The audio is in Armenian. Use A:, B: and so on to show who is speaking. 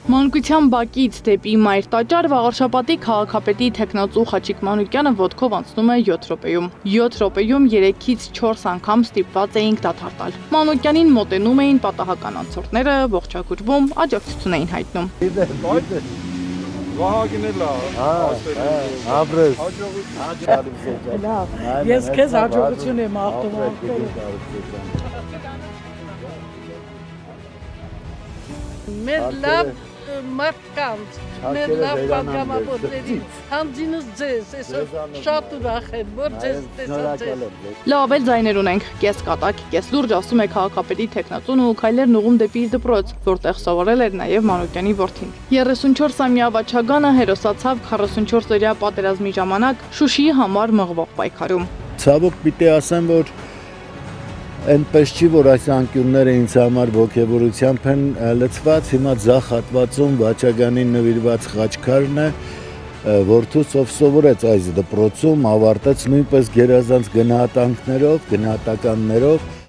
A: Մանկության բակից դեպի մայր տաճար Վաղարշապատի քաղաքապետի թեկնածու Խաչիկ Մանուկյանը ոտքով անցնում է 7 րոպեում։ 7 րոպեում 3-ից 4 անգամ ստիպված էինք դադար տալ։ Մանուկյանին մոտենում էին պատահական անցորդները, ողջագուրվում, աջակցություն էին հայտնում։
B: Ես քեզ հաջողություն եմ աղթում։ Մեր լավ մարդկանց, մեր լավ պատգամավորներին, հանձինս ձեզ, այսօր շատ ուրախ եմ, որ ձեզ տեսած եմ։
A: Լավ էլ ձայներ ունենք, կես կատակ, կես լուրջ ասում է քաղաքապետի թեկնածուն ու քայլերն ուղում դեպի իր դպրոց, որտեղ սովորել էր նաև Մանուկյանի որդին։ 34-ամյա Վաչագանը հերոսացավ 44-օրյա պատերազմի ժամանակ Շուշիի համար մղվող պայքարում։
C: Ցավոք պիտի ասեմ, որ այնպես չի, որ այս անկյունները ինձ համար ոգևորությամբ են լցված, հիմա ձախ հատվածում Վաչագանին նվիրված խաչքարն է, որդուս ով սովորեց այս դպրոցում, ավարտեց նույնպես գերազանց գնահատականներով,